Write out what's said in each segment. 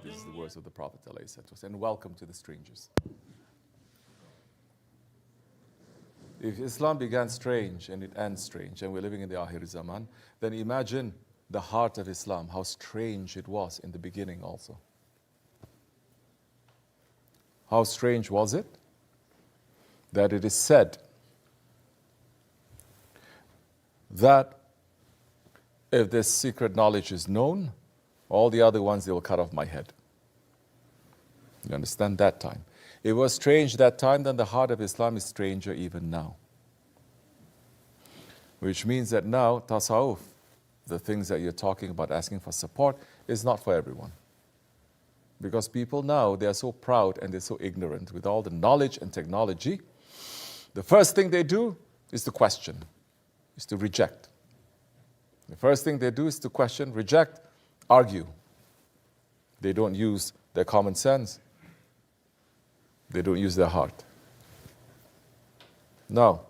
This is the words of the Prophet ﷺ. And welcome to the strangers. If Islam began strange and it ends strange, and we're living in the Akhir Zaman, then imagine the heart of Islam, how strange it was in the beginning also. How strange was it? That it is said that if this secret knowledge is known, all the other ones, they will cut off my head. You understand that time? It was strange that time, then the heart of Islam is stranger even now. Which means that now, tasawwuf, the things that you're talking about, asking for support, is not for everyone. Because people now, they are so proud and they're so ignorant with all the knowledge and technology. The first thing they do is to question, is to reject. The first thing they do is to question, reject, argue. They don't use their common sense. They don't use their heart. Now,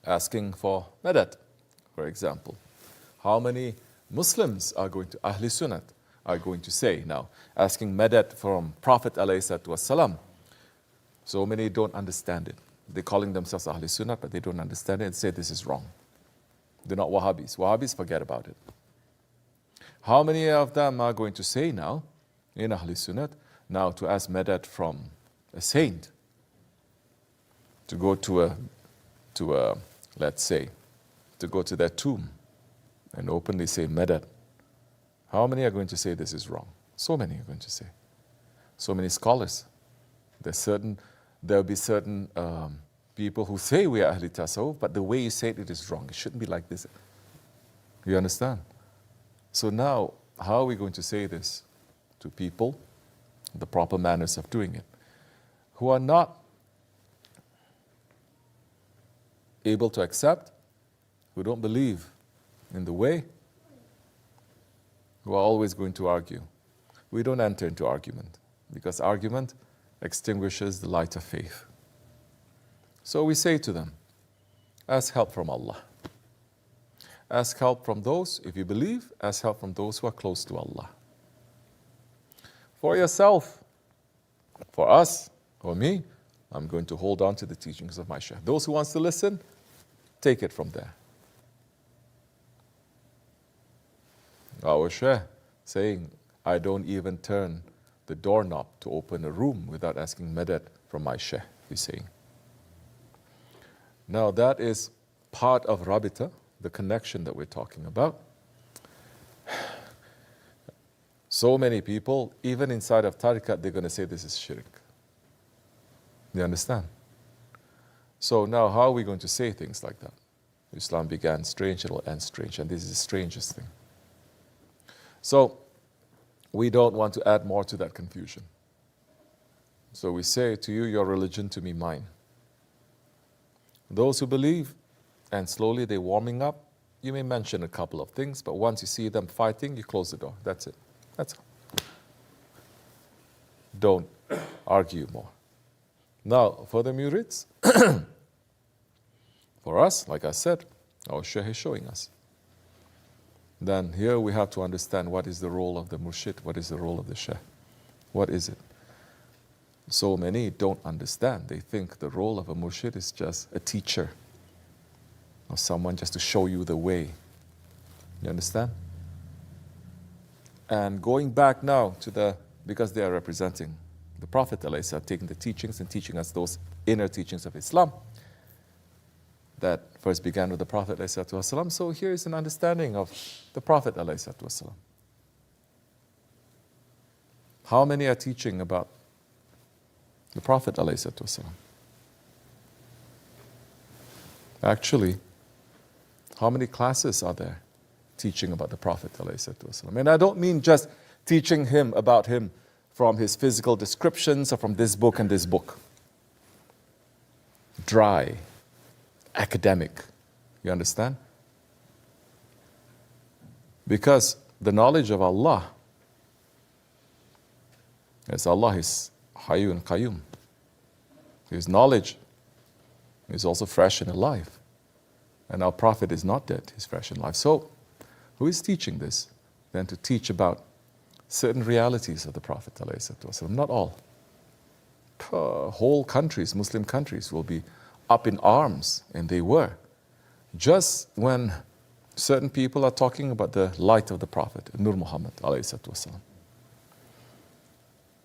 asking for Medet, for example. How many Muslims are going to, Ahli Sunnat, are going to say now, asking Medet from Prophet ﷺ. So many don't understand it. They're calling themselves Ahli Sunnat, but they don't understand it and say this is wrong. They're not Wahhabis. Wahhabis, forget about it. How many of them are going to say now, in Ahli Sunnat, now to ask Medet from a saint, to go to a, let's say, to go to their tomb and openly say Medet? How many are going to say this is wrong? So many are going to say. So many scholars. There'll be certain people who say we are Ahli Tasawwuf, but the way you say it is wrong. It shouldn't be like this. You understand? So now, how are we going to say this to people? The proper manners of doing it. Who are not able to accept, who don't believe in the way, who are always going to argue. We don't enter into argument, because argument extinguishes the light of faith. So we say to them, ask help from Allah. Ask help from those, if you believe, ask help from those who are close to Allah. For yourself, for us, or me, I'm going to hold on to the teachings of my Sheikh. Those who wants to listen, take it from there. Our Sheikh saying, I don't even turn the doorknob to open a room without asking Medet from my Sheikh, he's saying. Now that is part of Rabita, the connection that we're talking about. So many people, even inside of tariqat, they're going to say this is shirk. You understand? So now how are we going to say things like that? Islam began strange, it will end strange, and this is the strangest thing. So we don't want to add more to that confusion. So we say to you, your religion, to me, mine. Those who believe, and slowly they're warming up, you may mention a couple of things, but once you see them fighting, you close the door. That's it. That's all. Don't argue more. Now, for the murids, for us, like I said, our Shaykh is showing us. Then here we have to understand what is the role of the murshid, what is the role of the Shaykh. What is it? So many don't understand. They think the role of a murshid is just a teacher, or someone just to show you the way. You understand? And going back now to because they are representing the Prophet ﷺ, taking the teachings and teaching us those inner teachings of Islam that first began with the Prophet ﷺ. So here is an understanding of the Prophet ﷺ. How many are teaching about the Prophet ﷺ? Actually, how many classes are there teaching about the Prophet ﷺ? And I don't mean just teaching him about him from his physical descriptions or from this book and this book. Dry, academic. You understand? Because the knowledge of Allah, as Allah is Hayyun Qayyum, His knowledge is also fresh and alive. And our Prophet is not dead, he's fresh and alive. So, who is teaching this? Then to teach about certain realities of the Prophet ﷺ. Not all. Whole countries, Muslim countries, will be up in arms, and they were, just when certain people are talking about the light of the Prophet, Nur Muhammad ﷺ.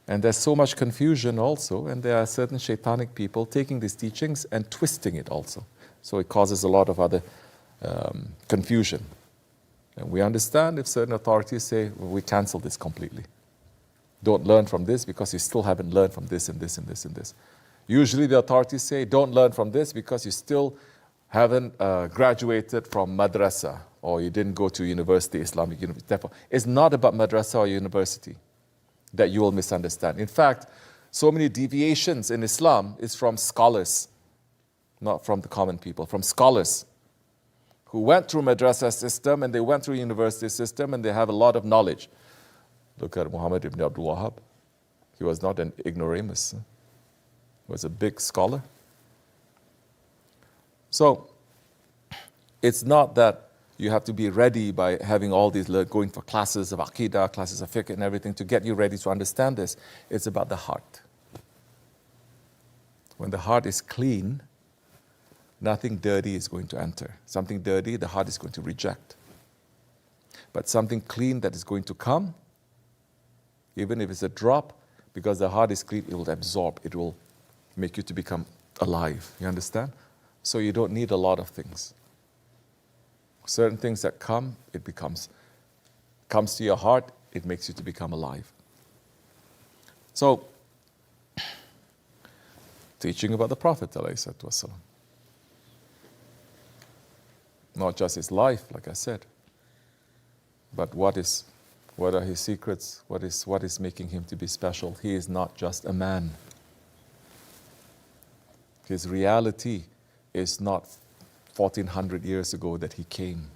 And there's so much confusion also, and there are certain shaitanic people taking these teachings and twisting it also. So it causes a lot of other confusion. And we understand if certain authorities say, well, we cancel this completely. Don't learn from this because you still haven't learned from this and this and this and this. Usually the authorities say, don't learn from this because you still haven't graduated from madrasa, or you didn't go to university, Islamic university. Therefore, it's not about madrasa or university that you will misunderstand. In fact, so many deviations in Islam is from scholars, not from the common people, from scholars who went through madrasa system and they went through university system and they have a lot of knowledge. Look at Muhammad ibn Abdul Wahhab. He was not an ignoramus. He was a big scholar. So, it's not that you have to be ready by having all these, going for classes of aqidah, classes of fiqh and everything to get you ready to understand this. It's about the heart. When the heart is clean, nothing dirty is going to enter. Something dirty, the heart is going to reject. But something clean that is going to come, even if it's a drop, because the heart is clean, it will absorb. It will make you to become alive. You understand? So you don't need a lot of things. Certain things that come, it comes to your heart, it makes you to become alive. So, teaching about the Prophet ﷺ. Not just his life, like I said, but what are his secrets? What is making him to be special? He is not just a man. His reality is not 1400 years ago that he came.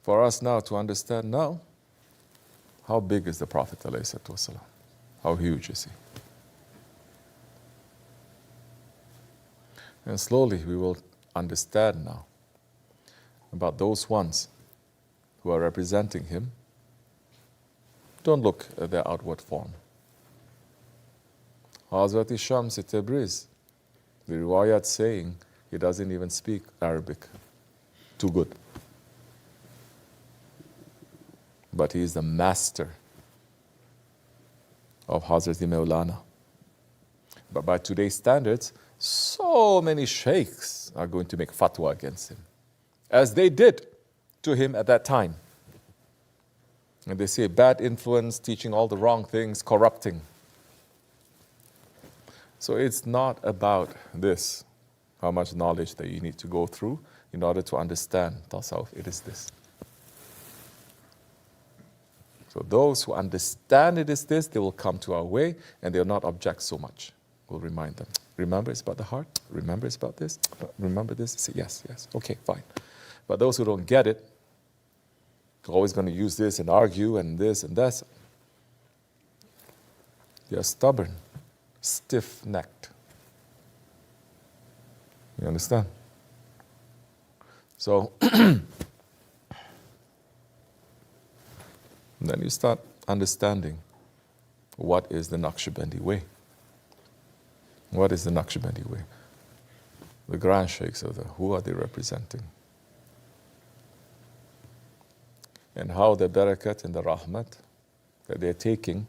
For us now to understand now, how big is the Prophet ﷺ? How huge is he? And slowly we will understand now about those ones who are representing him. Don't look at their outward form. Hazrat Shams Tabriz, the riwayat saying he doesn't even speak Arabic too good. But he is the master of Hazrat Maulana. But by today's standards, so many sheikhs are going to make fatwa against him, as they did to him at that time. And they say bad influence, teaching all the wrong things, corrupting. So it's not about this, how much knowledge that you need to go through in order to understand tasawwuf. It is this. So those who understand it is this, they will come to our way and they will not object so much. We'll remind them. Remember it's about the heart. Remember it's about this. Remember this. Say yes, yes. Okay, fine. But those who don't get it, they're always going to use this and argue and this and that. They are stubborn, stiff-necked. You understand? So, then you start understanding what is the Nakshabendi way. What is the Nakshabendi way? The grand sheikhs of who are they representing? And how the barakat and the rahmat that they're taking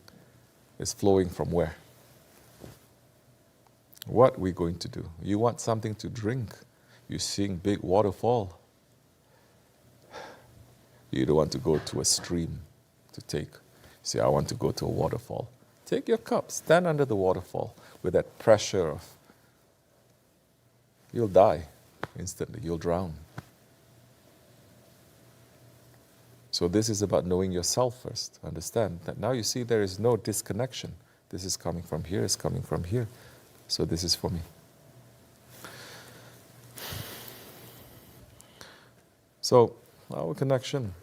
is flowing from where? What we're going to do? You want something to drink. You're seeing big waterfall. You don't want to go to a stream to take. Say, I want to go to a waterfall. Take your cup, stand under the waterfall with that pressure of, you'll die instantly, you'll drown. So this is about knowing yourself first. Understand that now you see there is no disconnection. This is coming from here, it's coming from here. So this is for me. So our connection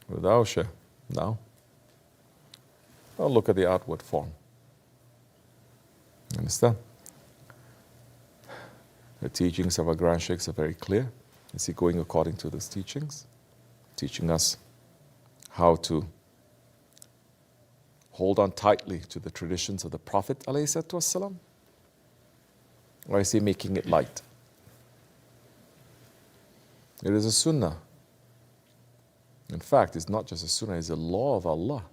with our Sheikh now, I'll look at the outward form. Understand? The teachings of our grand sheikhs are very clear. Is he going according to those teachings? teaching us how to hold on tightly to the traditions of the Prophet ﷺ? Or is he making it light? It is a sunnah. In fact, it's not just a sunnah, it's a law of Allah.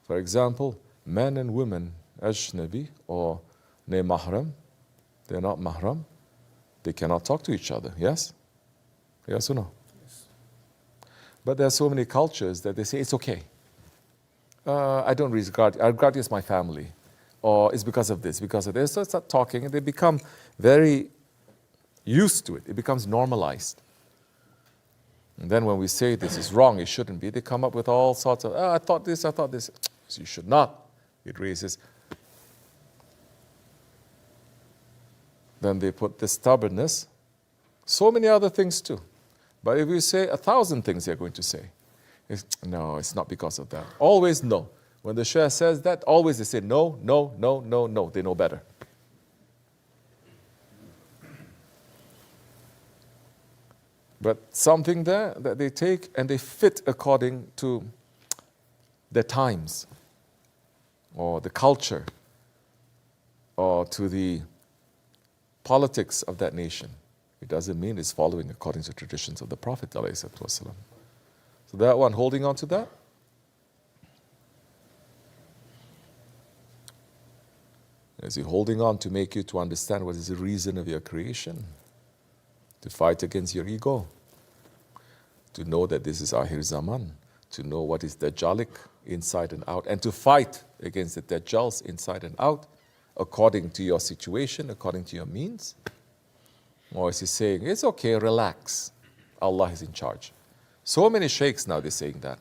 For example, men and women, ajnabi or ne mahram, they're not mahram, they cannot talk to each other, yes? Yes or no? Yes. But there are so many cultures that they say it's okay. I don't regard, I regard you as my family. Or it's because of this, because of this. So they start talking and they become very used to it. It becomes normalized. And then when we say this is wrong, it shouldn't be, they come up with all sorts of, I thought this. So you should not. It raises. Then they put the stubbornness, so many other things too. But if you say 1,000 things they're going to say, no, it's not because of that. Always no. When the Shaykh says that, always they say no. They know better. But something there that they take and they fit according to the times or the culture or to the politics of that nation. It doesn't mean it's following according to traditions of the Prophet ﷺ. So that one, holding on to that. Is he holding on to make you to understand what is the reason of your creation? To fight against your ego. To know that this is Akhir Zaman. To know what is Dajjalic inside and out. And to fight against the Dajjals inside and out according to your situation, according to your means. Or is he saying, it's okay, relax. Allah is in charge. So many sheikhs now, they're saying that.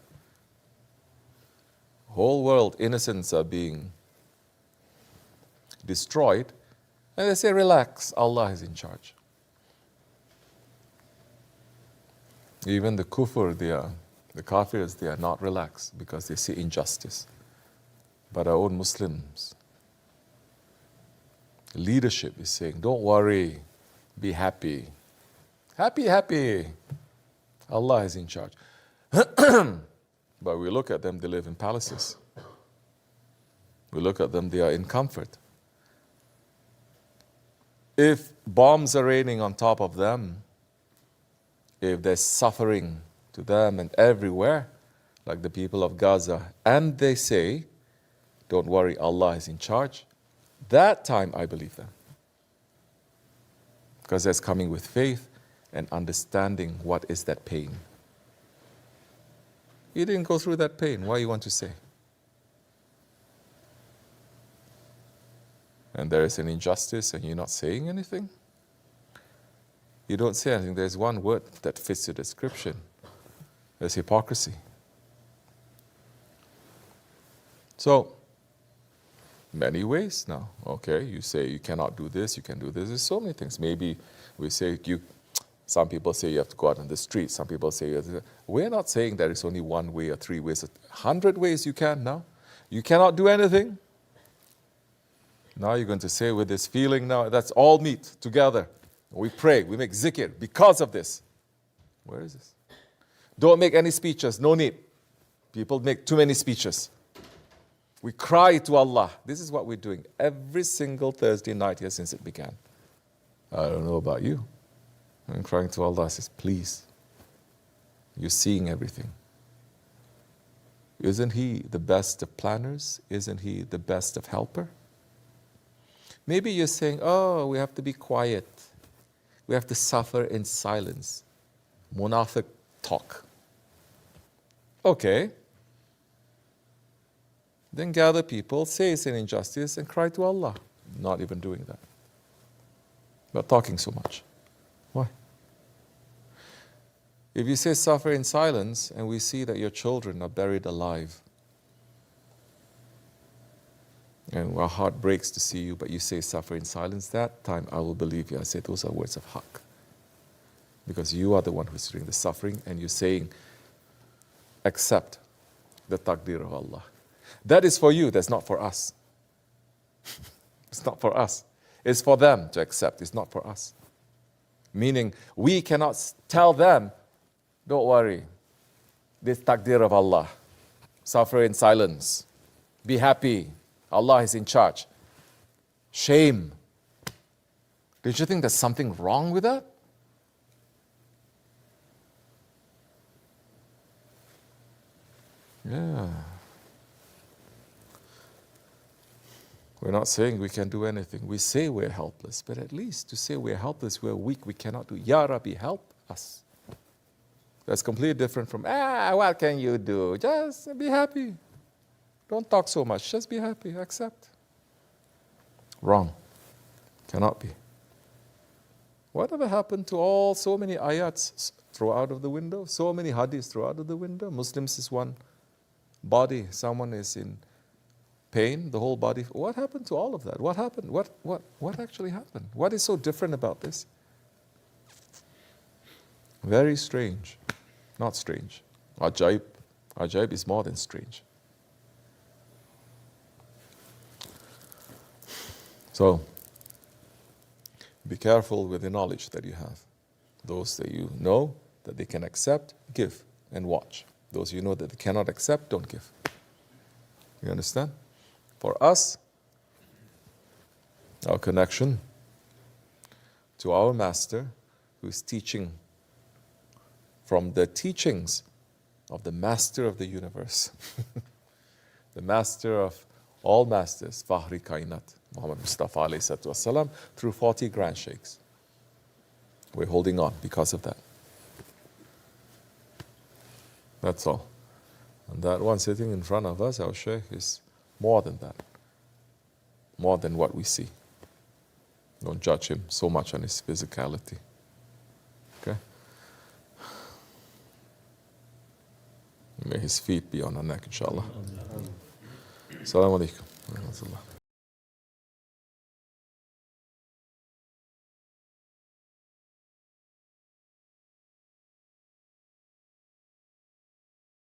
Whole world innocents are being destroyed. And they say, relax, Allah is in charge. Even the kufr, the kafirs, they are not relaxed because they see injustice. But our own Muslims, leadership is saying, don't worry, be happy. Happy. Allah is in charge. But we look at them, they live in palaces. We look at them, they are in comfort. If bombs are raining on top of them, if there's suffering to them and everywhere, like the people of Gaza, and they say, don't worry, Allah is in charge, that time I believe them. Because that's coming with faith and understanding what is that pain. You didn't go through that pain, why you want to say? And there is an injustice and you're not saying anything? You don't say anything. There's one word that fits the description. There's hypocrisy. So, many ways now. Okay, you say you cannot do this, you can do this. There's so many things. Maybe we say some people say you have to go out on the street. Some people say you have to. We're not saying there is only one way or 3 ways. 100 ways you can now. You cannot do anything. Now you're going to say with this feeling now, that's all meet together. We pray, we make zikr because of this. Where is this? Don't make any speeches, no need. People make too many speeches. We cry to Allah. This is what we're doing every single Thursday night here since it began. I don't know about you. I'm crying to Allah, I says, please. You're seeing everything. Isn't He the best of planners? Isn't He the best of helper? Maybe you're saying, oh, we have to be quiet. We have to suffer in silence. Munafiq talk. Okay. Then gather people, say it's an injustice, and cry to Allah. Not even doing that. But talking so much. Why? If you say suffer in silence, and we see that your children are buried alive, and our heart breaks to see you, but you say suffer in silence, that time I will believe you. I say those are words of haqq. Because you are the one who's doing the suffering, and you're saying, accept the taqdeer of Allah. That is for you, that's not for us. It's not for us. It's for them to accept, it's not for us. Meaning, we cannot tell them, don't worry, this takdir of Allah. Suffer in silence. Be happy. Allah is in charge. Shame. Don't you think there's something wrong with that? Yeah. We're not saying we can do anything. We say we're helpless, but at least to say we're helpless, we're weak, we cannot do. Ya Rabbi, help us. That's completely different from, what can you do? Just be happy. Don't talk so much. Just be happy. Accept. Wrong. Cannot be. Whatever happened to so many ayats throw out of the window? So many hadiths throw out of the window? Muslims is one body. Someone is in pain, the whole body. What happened to all of that? What happened? What actually happened? What is so different about this? Very strange. Not strange. Ajaib. Ajaib is more than strange. So, be careful with the knowledge that you have. Those that you know that they can accept, give and watch. Those you know that they cannot accept, don't give. You understand? For us, our connection to our Master, who is teaching from the teachings of the Master of the universe, the Master of all Masters, Fahri Kainat, Muhammad Mustafa alayhi salatu wasalam, through 40 grand sheikhs. We're holding on because of that. That's all. And that one sitting in front of us, our Sheykh, is more than that. More than what we see. Don't judge him so much on his physicality. Okay? May his feet be on our neck, inshallah. Assalamu alaikum.